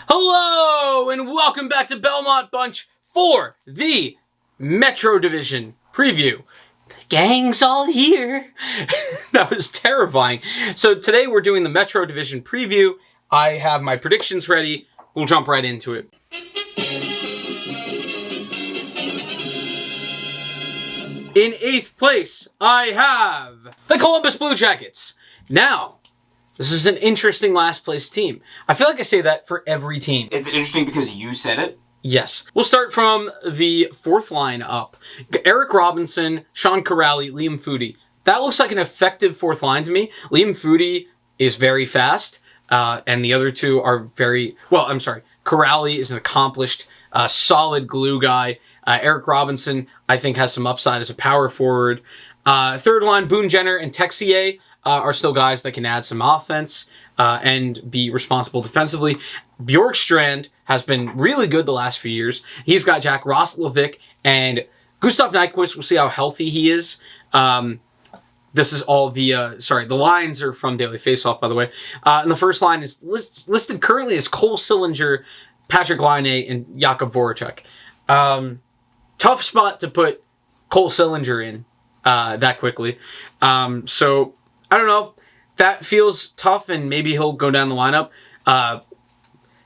Hello, and welcome back to Belmont Bunch for the Metro Division preview. The gang's all here. That was terrifying. So today we're doing the Metro Division preview. I have my predictions ready. We'll jump right into it. In 8th place, I have the Columbus Blue Jackets. Now, this is an interesting last place team. I feel like I say that for every team. Is it interesting because you said it? Yes. We'll start from the fourth line up. Eric Robinson, Sean Corrali, Liam Foudy. That looks like an effective fourth line to me. Liam Foudy is very fast, and the other two are very... Well, I'm sorry. Corrali is an accomplished, solid glue guy. Eric Robinson, I think, has some upside as a power forward. Third line, Boone Jenner and Texier are still guys that can add some offense and be responsible defensively. Bjorkstrand has been really good the last few years. He's got Jack Roslovic and Gustav Nyquist. We'll see how healthy he is. This is all via... Sorry, the lines are from Daily Faceoff, by the way. And the first line is listed currently as Cole Sillinger, Patrick Laine, and Jakub Voracek. Tough spot to put Cole Sillinger in that quickly. So... I don't know. That feels tough, and maybe he'll go down the lineup.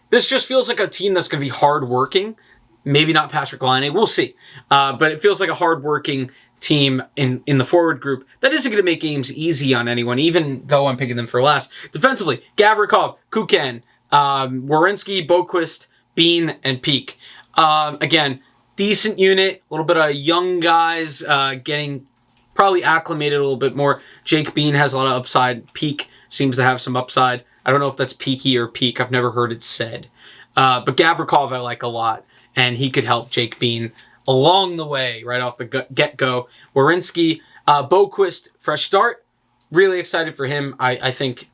This just feels like a team that's going to be hard-working. Maybe not Patrick Laine. We'll see. But it feels like a hard-working team in the forward group that isn't going to make games easy on anyone, even though I'm picking them for last. Defensively, Gavrikov, Kukan, Werenski, Boquist, Bean, and Peak. Again, decent unit. A little bit of young guys getting... probably acclimated a little bit more. Jake Bean has a lot of upside. Peak seems to have some upside. I don't know if that's peaky or peak. I've never heard it said. But Gavrikov I like a lot, and he could help Jake Bean along the way, right off the get-go. Werenski, Boquist, fresh start. Really excited for him. I think,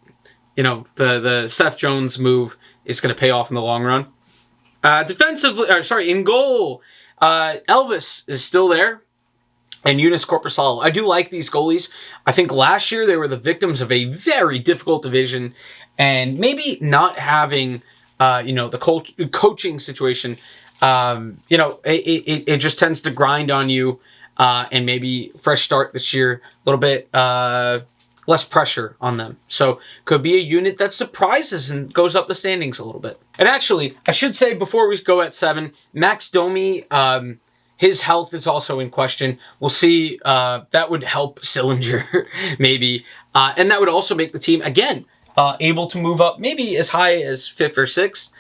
the Seth Jones move is going to pay off in the long run. In goal, Elvis is still there. And Eunice Korpisalo. I do like these goalies. I think last year they were the victims of a very difficult division, and maybe not having, the coaching situation. It just tends to grind on you, and maybe fresh start this year, a little bit less pressure on them. So could be a unit that surprises and goes up the standings a little bit. And actually, I should say before we go at 7, Max Domi. His health is also in question. We'll see. That would help Sillinger, maybe. And that would also make the team, again, able to move up maybe as high as 5th or 6th.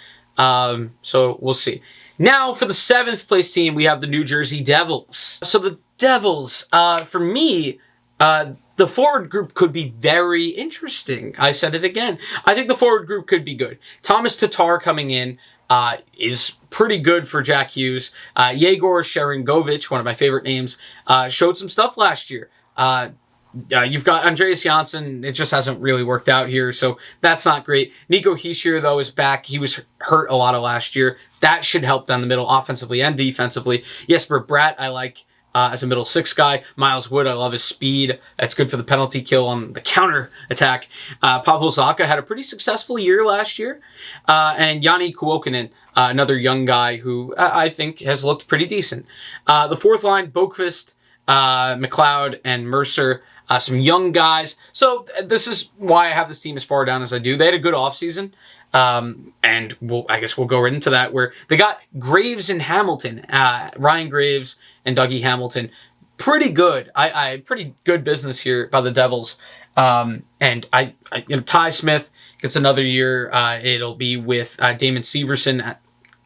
So we'll see. Now, for the 7th place team, we have the New Jersey Devils. So the Devils, for me, the forward group could be very interesting. I said it again. I think the forward group could be good. Thomas Tatar coming in. Is pretty good for Jack Hughes. Yegor Sharangovich, one of my favorite names, showed some stuff last year. You've got Andreas Janssen. It just hasn't really worked out here, so that's not great. Nico Hischier, though, is back. He was hurt a lot of last year. That should help down the middle, offensively and defensively. Jesper Bratt, I like as a middle 6 guy. Miles Wood, I love his speed. That's good for the penalty kill on the counter attack. Pavel Zacha had a pretty successful year last year. And Jani Kuokkanen, another young guy who I think has looked pretty decent. The 4th line, Boqvist, McLeod, and Mercer. Some young guys. So this is why I have this team as far down as I do. They had a good offseason. And I guess we'll go right into that, where they got Graves and Hamilton, Ryan Graves and Dougie Hamilton. Pretty good. Pretty good business here by the Devils. And Ty Smith gets another year. It'll be with Damon Severson,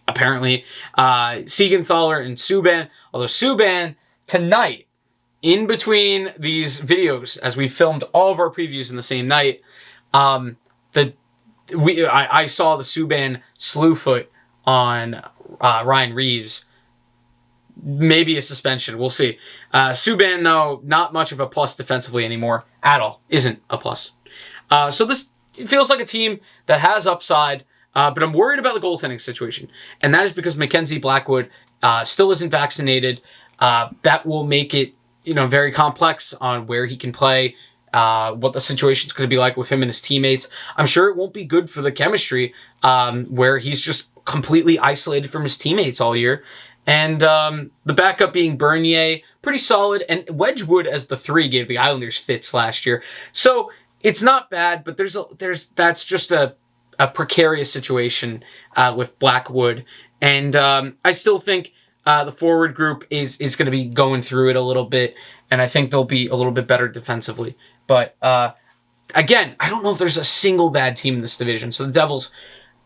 apparently. Siegenthaler and Subban. Although Subban, tonight, in between these videos, as we filmed all of our previews in the same night, I saw the Subban slew foot on Ryan Reeves. Maybe a suspension. We'll see. Subban, though, not much of a plus defensively anymore at all. Isn't a plus. So this feels like a team that has upside, but I'm worried about the goaltending situation. And that is because Mackenzie Blackwood still isn't vaccinated. That will make it very complex on where he can play what the situation's going to be like with him and his teammates. I'm sure it won't be good for the chemistry, where he's just completely isolated from his teammates all year. And the backup being Bernier, pretty solid. And Wedgwood as the 3 gave the Islanders fits last year. So it's not bad, but that's just a precarious situation with Blackwood. And I still think the forward group is going to be going through it a little bit. And I think they'll be a little bit better defensively. But again, I don't know if there's a single bad team in this division. So the Devils,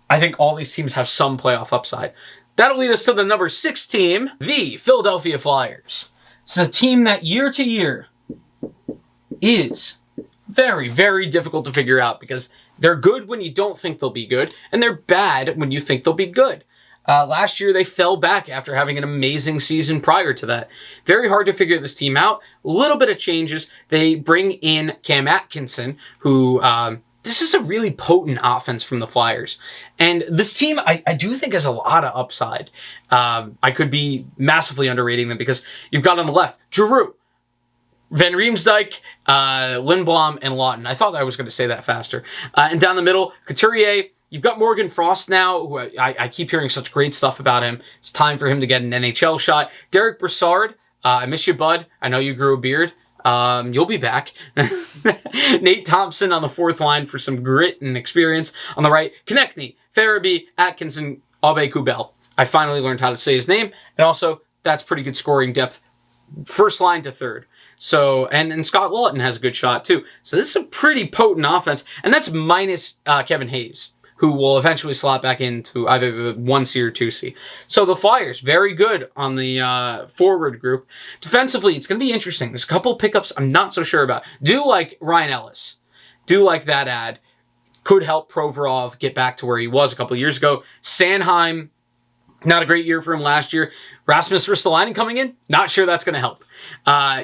I think all these teams have some playoff upside. That'll lead us to the number 6 team, the Philadelphia Flyers. It's a team that year to year is very, very difficult to figure out because they're good when you don't think they'll be good, and they're bad when you think they'll be good. Last year, they fell back after having an amazing season prior to that. Very hard to figure this team out. A little bit of changes. They bring in Cam Atkinson, who... this is a really potent offense from the Flyers. And this team, I do think, has a lot of upside. I could be massively underrating them because you've got on the left, Giroux, Van Riemsdyk, Lindblom, and Lawton. I thought I was going to say that faster. And down the middle, Couturier. You've got Morgan Frost now, who I keep hearing such great stuff about him. It's time for him to get an NHL shot. Derek Brassard, I miss you, bud. I know you grew a beard. You'll be back. Nate Thompson on the 4th line for some grit and experience. On the right, Konechny, Farabee, Atkinson, Aube-Kubel. I finally learned how to say his name. And also, that's pretty good scoring depth. First line to 3rd. So, and Scott Lawton has a good shot too. So this is a pretty potent offense. And that's minus Kevin Hayes, who will eventually slot back into either the 1C or 2C. So the Flyers, very good on the forward group. Defensively, it's going to be interesting. There's a couple pickups I'm not so sure about. Do like Ryan Ellis. Do like that ad. Could help Provorov get back to where he was a couple of years ago. Sanheim, not a great year for him last year. Rasmus Ristolainen coming in, not sure that's going to help.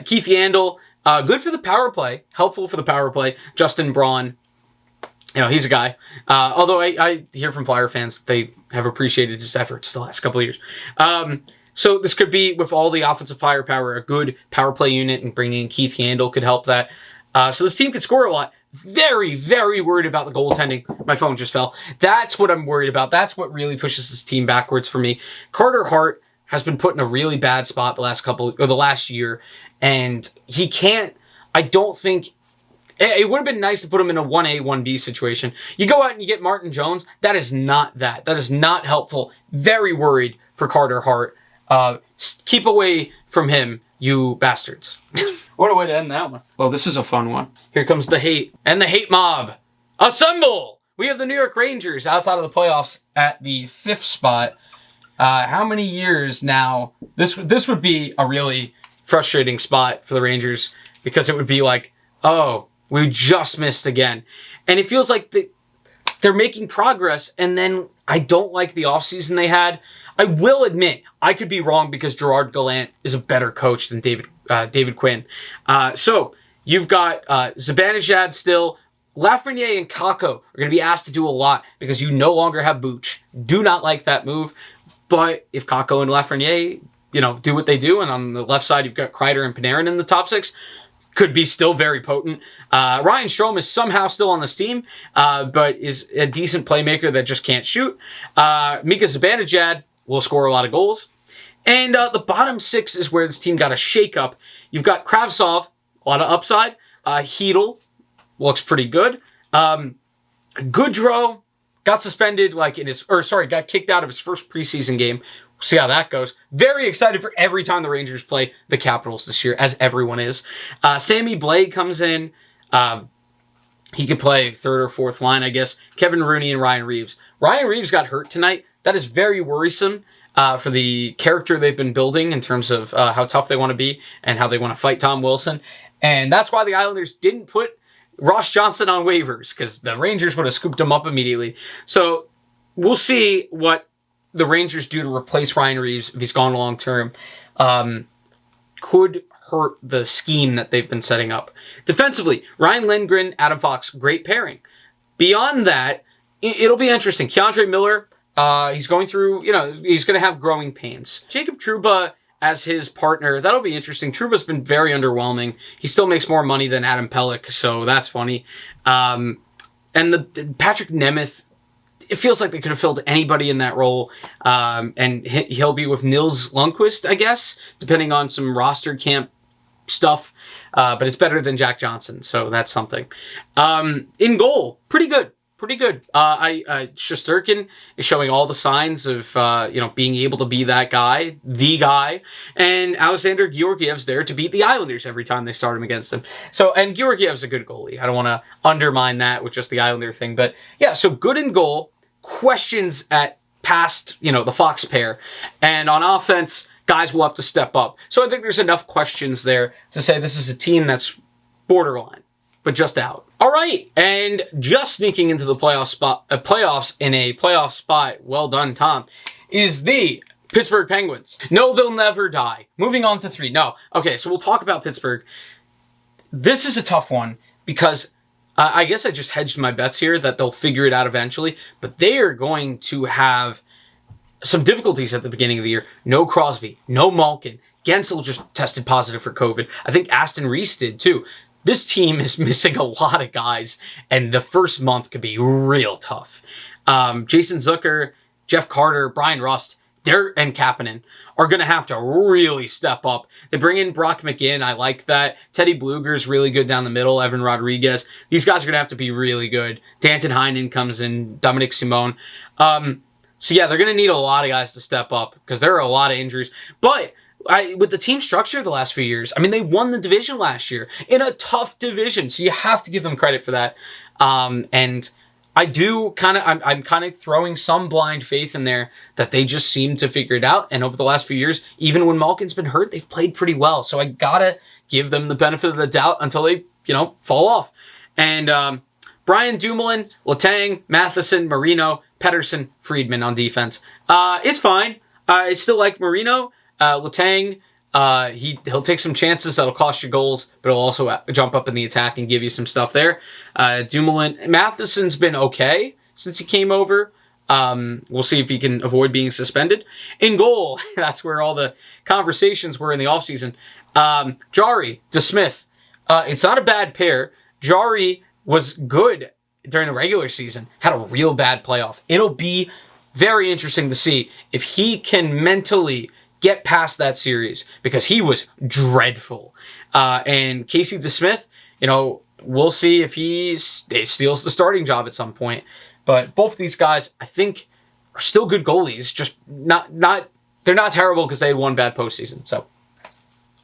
Keith Yandel, good for the power play. Helpful for the power play. Justin Braun, he's a guy. Although I hear from Flyer fans that they have appreciated his efforts the last couple of years. So this could be, with all the offensive firepower, a good power play unit, and bringing in Keith Yandel could help that. So this team could score a lot. Very, very worried about the goaltending. My phone just fell. That's what I'm worried about. That's what really pushes this team backwards for me. Carter Hart has been put in a really bad spot the last year, and he can't. I don't think. It would have been nice to put him in a 1A, 1B situation. You go out and you get Martin Jones. That is not that. That is not helpful. Very worried for Carter Hart. Keep away from him, you bastards. What a way to end that one. Well, this is a fun one. Here comes the hate and the hate mob. Assemble! We have the New York Rangers outside of the playoffs at the 5th spot. How many years now? This would be a really frustrating spot for the Rangers because it would be like, oh, we just missed again. And it feels like they're making progress, and then I don't like the offseason they had. I will admit, I could be wrong because Gerard Gallant is a better coach than David Quinn. So you've got Zibanejad still. Lafreniere and Kakko are going to be asked to do a lot because you no longer have Booch. Do not like that move. But if Kakko and Lafreniere, do what they do, and on the left side you've got Kreider and Panarin in the top 6, could be still very potent. Ryan Strome is somehow still on this team, but is a decent playmaker that just can't shoot. Mika Zibanejad will score a lot of goals. And the bottom 6 is where this team got a shakeup. You've got Kravtsov, a lot of upside. Hedl looks pretty good. Goodrow got suspended got kicked out of his first preseason game. We'll see how that goes. Very excited for every time the Rangers play the Capitals this year, as everyone is. Sammy Blais comes in. He could play 3rd or 4th line, I guess. Kevin Rooney and Ryan Reeves. Ryan Reeves got hurt tonight. That is very worrisome for the character they've been building in terms of how tough they want to be and how they want to fight Tom Wilson. And that's why the Islanders didn't put Ross Johnson on waivers, because the Rangers would have scooped him up immediately. So we'll see what the Rangers do to replace Ryan Reeves if he's gone long term. Could hurt the scheme that they've been setting up. Defensively, Ryan Lindgren, Adam Fox, great pairing. Beyond that, it'll be interesting. Keandre Miller, he's going through, he's going to have growing pains. Jacob Trouba as his partner. That'll be interesting. Trouba's been very underwhelming. He still makes more money than Adam Pelech, so that's funny. And the Patrick Nemeth, it feels like they could have filled anybody in that role. And he'll be with Nils Lundqvist, I guess, depending on some roster camp stuff. But it's better than Jack Johnson, so that's something. In goal, pretty good. Shesterkin is showing all the signs of being able to be that guy, the guy, and Alexander Georgiev's there to beat the Islanders every time they start him against them. So, and Georgiev's a good goalie. I don't want to undermine that with just the Islander thing, but yeah, so good in goal. Questions at past, the Fox pair, and on offense, guys will have to step up. So I think there's enough questions there to say this is a team that's borderline, but just out. All right, and just sneaking into the playoffs in a playoff spot, well done, Tom, is the Pittsburgh Penguins. No, they'll never die. Moving on to 3. No. Okay, so we'll talk about Pittsburgh. This is a tough one because I guess I just hedged my bets here that they'll figure it out eventually, but they are going to have some difficulties at the beginning of the year. No Crosby, no Malkin. Gensel just tested positive for COVID. I think Aston Reese did too. This team is missing a lot of guys, and the first month could be real tough. Jason Zucker, Jeff Carter, Brian Rust, and Kapanen are going to have to really step up. They bring in Brock McGinn. I like that. Teddy Bluger's really good down the middle. Evan Rodriguez. These guys are going to have to be really good. Danton Heinen comes in. Dominic Simone. So yeah, they're going to need a lot of guys to step up because there are a lot of injuries. But with the team structure the last few years, they won the division last year in a tough division. So you have to give them credit for that. And I'm kind of throwing some blind faith in there that they just seem to figure it out. And over the last few years, even when Malkin's been hurt, they've played pretty well. So I got to give them the benefit of the doubt until they, fall off. And Brian Dumoulin, Letang, Matheson, Marino, Pettersson, Friedman on defense. It's fine. I still like Marino. Letang, he'll take some chances that'll cost you goals, but he'll also jump up in the attack and give you some stuff there. Dumoulin, Matheson's been okay since he came over. We'll see if he can avoid being suspended. In goal, that's where all the conversations were in the offseason. Jari, DeSmith. It's not a bad pair. Jari was good during the regular season, had a real bad playoff. It'll be very interesting to see if he can mentally get past that series because he was dreadful. And Casey DeSmith, we'll see if he steals the starting job at some point. But both of these guys, I think, are still good goalies. Just they're not terrible because they had one bad postseason. So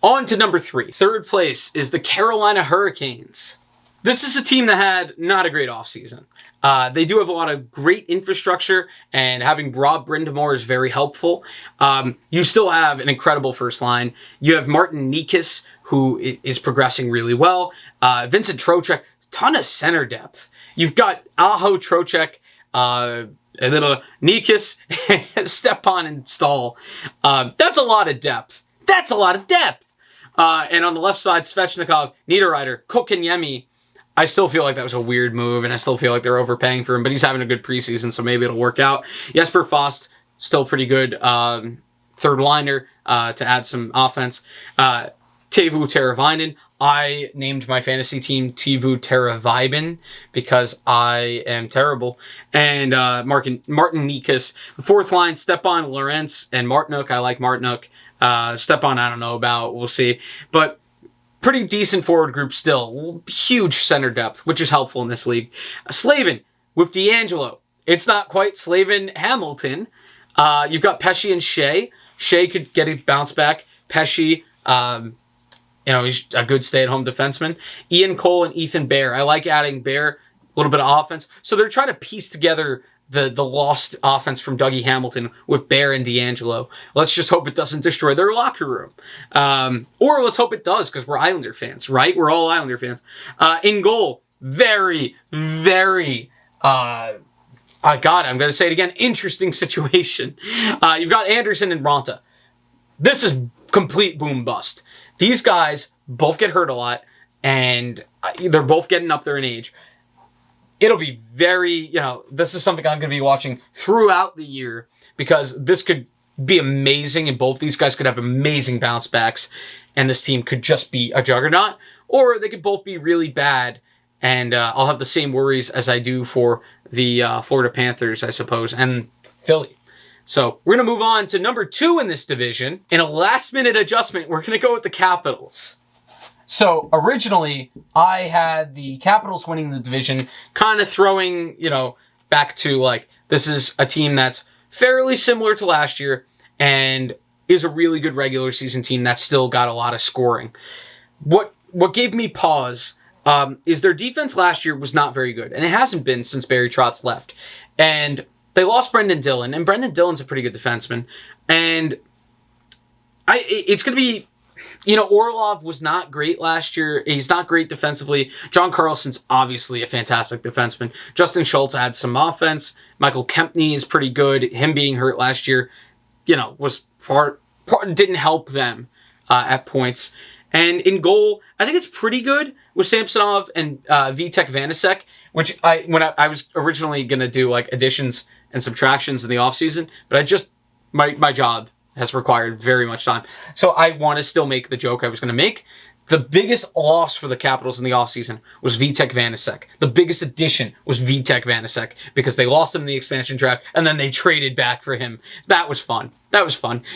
on to number 3. Third place is the Carolina Hurricanes. This is a team that had not a great offseason. They do have a lot of great infrastructure, and having Rob Brind'Amour is very helpful. You still have an incredible first line. You have Martin Nikas, who is progressing really well. Vincent Trocheck, ton of center depth. You've got Aho, Trocheck, a little Nikas, Stepan, and Stahl. That's a lot of depth. And on the left side, Svechnikov, Niederreiter, Kotkaniemi. I still feel like that was a weird move, and I still feel like they're overpaying for him, but he's having a good preseason, so maybe it'll work out. Jesper Fast, still pretty good third liner to add some offense. Teuvo Teravainen. I named my fantasy team Teuvo Teravainen because I am terrible. And Martin Nikas. The fourth line, Stepan Lorentz and Martinook. I like Martinook. Stepan, I don't know about. We'll see. But pretty decent forward group still. Huge center depth, which is helpful in this league. Slavin with D'Angelo. It's not quite Slavin Hamilton. You've got Pesci and Shea. Shea could get a bounce back. Pesci, he's a good stay-at-home defenseman. Ian Cole and Ethan Bear. I like adding Bear, a little bit of offense. So they're trying to piece together the lost offense from Dougie Hamilton with Bear and D'Angelo. Let's just hope it doesn't destroy their locker room. Or let's hope it does, because we're Islander fans, right? We're all Islander fans. In goal, very, very, God, I'm going to say it again, interesting situation. You've got Anderson and Ronta. This is complete boom bust. These guys both get hurt a lot, and they're both getting up there in age. It'll be very, this is something I'm going to be watching throughout the year because this could be amazing, and both these guys could have amazing bounce backs, and this team could just be a juggernaut, or they could both be really bad, and I'll have the same worries as I do for the Florida Panthers, I suppose, and Philly. So we're going to move on to number 2 in this division. In a last-minute adjustment, we're going to go with the Capitals. So originally, I had the Capitals winning the division, kind of throwing, back to like, this is a team that's fairly similar to last year and is a really good regular season team that's still got a lot of scoring. What gave me pause is their defense last year was not very good, and it hasn't been since Barry Trotz left. And they lost Brendan Dillon, and Brendan Dillon's a pretty good defenseman. And it's going to be, Orlov was not great last year. He's not great defensively. John Carlson's obviously a fantastic defenseman. Justin Schultz adds some offense. Michael Kempney is pretty good. Him being hurt last year, was part didn't help them at points. And in goal, I think it's pretty good with Samsonov and Vitek Vanacek, which when I was originally going to do like additions and subtractions in the offseason, but my job has required very much time. So I want to still make the joke I was going to make. The biggest loss for the Capitals in the offseason was Vitek Vanacek. The biggest addition was Vitek Vanacek because they lost him in the expansion draft and then they traded back for him. That was fun.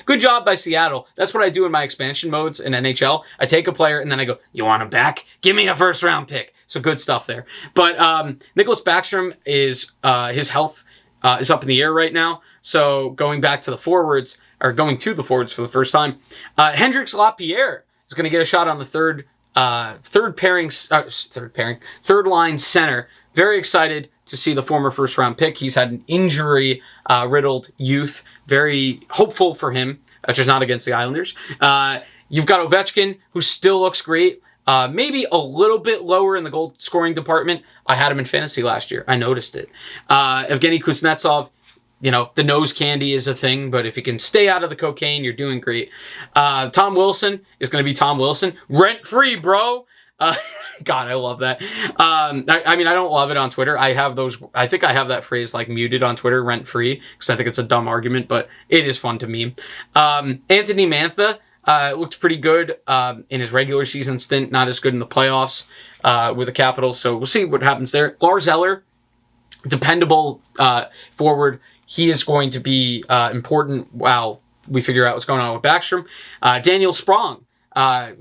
Good job by Seattle. That's what I do in my expansion modes in NHL. I take a player and then I go, you want him back? Give me a first round pick. So good stuff there. But Nicholas Backstrom is his health is up in the air right now. So going to the forwards for the first time, Hendrix Lapierre is going to get a shot on the third line center. Very excited to see the former first round pick. He's had an injury riddled youth. Very hopeful for him, just not against the Islanders. You've got Ovechkin, who still looks great. Maybe a little bit lower in the goal scoring department. I had him in fantasy last year. I noticed it. Evgeny Kuznetsov, the nose candy is a thing, but if you can stay out of the cocaine, you're doing great. Tom Wilson is going to be Tom Wilson. Rent-free, bro. God, I love that. I don't love it on Twitter. I think I have that phrase like muted on Twitter, rent-free, because I think it's a dumb argument, but it is fun to meme. Anthony Mantha looked pretty good in his regular season stint, not as good in the playoffs with the Capitals, so we'll see what happens there. Lars Eller, dependable forward. He is going to be important while we figure out what's going on with Backstrom. Daniel Sprong,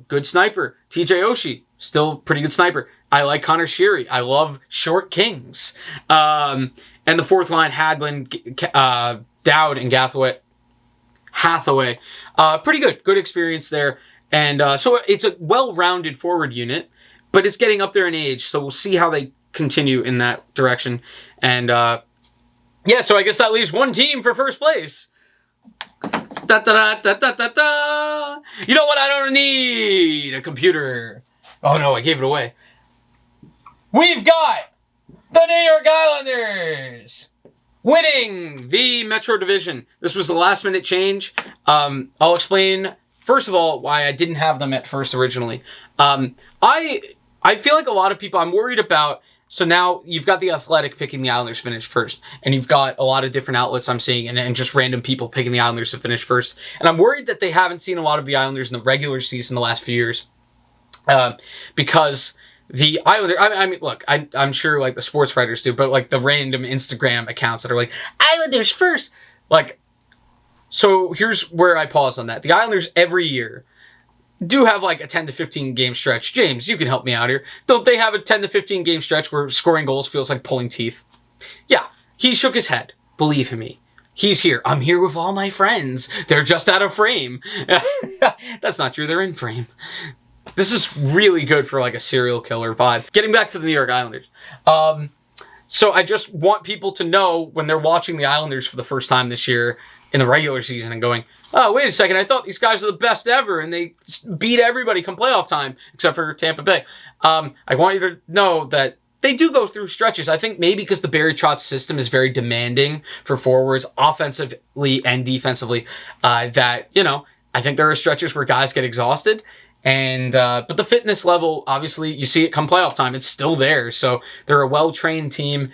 good sniper. TJ Oshie, still pretty good sniper. I like Connor Sheary. I love short kings. And the fourth line, Hagelin, Dowd, and Hathaway. Pretty good. Good experience there. And so it's a well-rounded forward unit, but it's getting up there in age, so we'll see how they continue in that direction. And so I guess that leaves one team for first place. Da, da, da, da, da, da. You know what? I don't need a computer. Oh no, I gave it away. We've got the New York Islanders winning the Metro Division. This was the last minute change. I'll explain, first of all, why I didn't have them at first originally. I feel like a lot of people, I'm worried about. So now you've got The Athletic picking the Islanders finish first, and you've got a lot of different outlets I'm seeing, and just random people picking the Islanders to finish first. And I'm worried that they haven't seen a lot of the Islanders in the regular season the last few years, because the Islanders. I mean, look, I'm sure like the sports writers do, but like the random Instagram accounts that are like Islanders first, like. So here's where I pause on that. The Islanders every year do have like a 10 to 15 game stretch. James, you can help me out here. Don't they have a 10 to 15 game stretch where scoring goals feels like pulling teeth? Yeah, he shook his head. Believe me. He's here. I'm here with all my friends. They're just out of frame. That's not true. They're in frame. This is really good for like a serial killer vibe. Getting back to the New York Islanders. So I just want people to know when they're watching the Islanders for the first time this year in the regular season and going, oh, wait a second, I thought these guys are the best ever, and they beat everybody come playoff time, except for Tampa Bay. I want you to know that they do go through stretches. I think maybe because the Barry Trotz system is very demanding for forwards, offensively and defensively, that, I think there are stretches where guys get exhausted. And but the fitness level, obviously, you see it come playoff time. It's still there. So they're a well-trained team,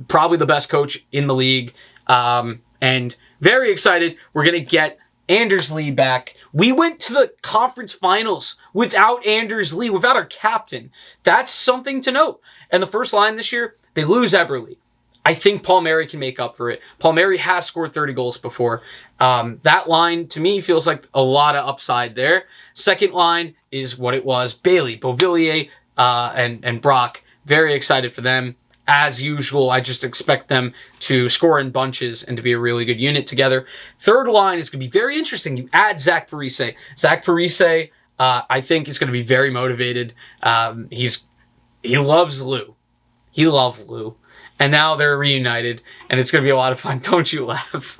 probably the best coach in the league, and very excited. We're going to get Anders Lee back. We went to the conference finals without Anders Lee, without our captain. That's something to note. And the first line this year, they lose Eberle. I think Paul Mary can make up for it. Paul Mary has scored 30 goals before. That line, to me, feels like a lot of upside there. Second line is what it was. Bailey, Beauvillier, and Brock. Very excited for them. As usual, I just expect them to score in bunches and to be a really good unit together. Third line is going to be very interesting. You add Zach Parise. Zach Parise, I think, is going to be very motivated. He loves Lou. He loved Lou. And now they're reunited, and it's going to be a lot of fun. Don't you laugh.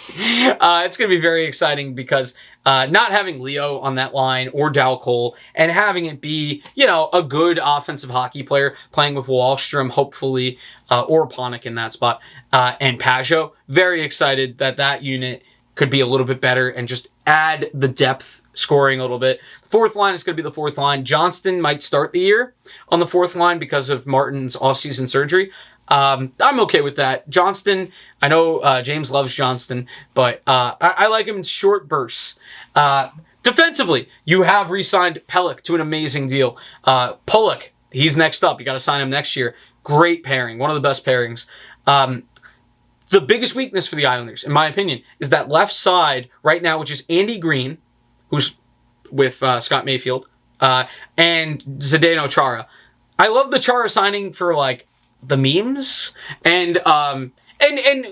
It's going to be very exciting because not having Leo on that line or Dow Cole and having it be, a good offensive hockey player playing with Wallstrom, hopefully, or Panik in that spot, and Pajot. Very excited that unit could be a little bit better and just add the depth scoring a little bit. Fourth line is going to be the fourth line. Johnston might start the year on the fourth line because of Martin's offseason surgery. I'm okay with that. Johnston, I know James loves Johnston, but I like him in short bursts. Defensively, you have re-signed Pelech to an amazing deal. Pollock, he's next up. You got to sign him next year. Great pairing. One of the best pairings. The biggest weakness for the Islanders, in my opinion, is that left side right now, which is Andy Green, who's with Scott Mayfield, and Zdeno Chara. I love the Chara signing for the memes and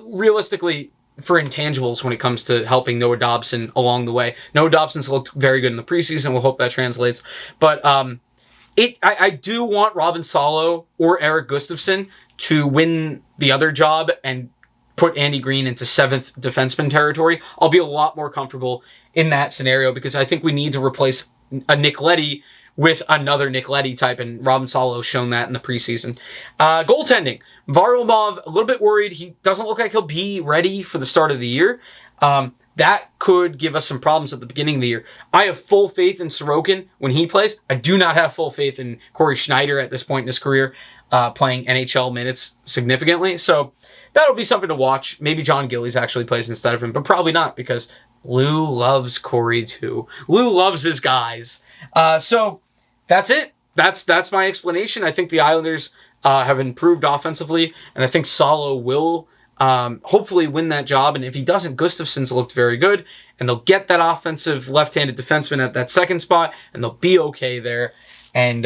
realistically for intangibles when it comes to helping Noah Dobson along the way. Noah Dobson's looked very good in the preseason. We'll hope that translates. But I do want Robin Salo or Eric Gustafsson to win the other job and put Andy Green into seventh defenseman territory. I'll be a lot more comfortable in that scenario because I think we need to replace a Nick Leddy with another Nick Leddy type, and Robin Salo has shown that in the preseason. Goaltending. Varlamov, a little bit worried. He doesn't look like he'll be ready for the start of the year. That could give us some problems at the beginning of the year. I have full faith in Sorokin when he plays. I do not have full faith in Corey Schneider at this point in his career, playing NHL minutes significantly. So that'll be something to watch. Maybe John Gillies actually plays instead of him, but probably not because Lou loves Corey too. Lou loves his guys. So that's it. That's my explanation. I think the Islanders have improved offensively, and I think Salo will hopefully win that job. And if he doesn't, Gustafsson's looked very good, and they'll get that offensive left-handed defenseman at that second spot, and they'll be okay there. And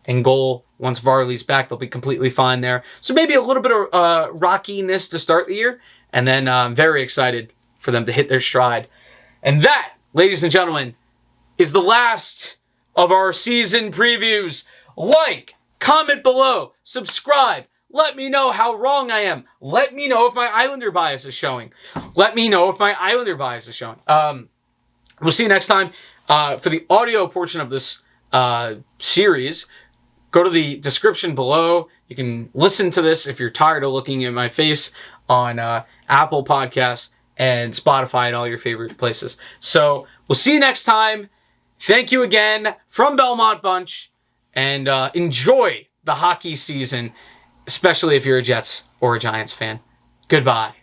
in goal, once Varley's back, they'll be completely fine there. So maybe a little bit of rockiness to start the year, and then I'm very excited for them to hit their stride. And that, ladies and gentlemen, is the last of our season previews. Like, comment below, subscribe. Let me know how wrong I am. Let me know if my Islander bias is showing. We'll see you next time. For the audio portion of this series, go to the description below. You can listen to this if you're tired of looking at my face on Apple Podcasts and Spotify and all your favorite places. So we'll see you next time. Thank you again from Belmont Bunch, and enjoy the hockey season, especially if you're a Jets or a Giants fan. Goodbye.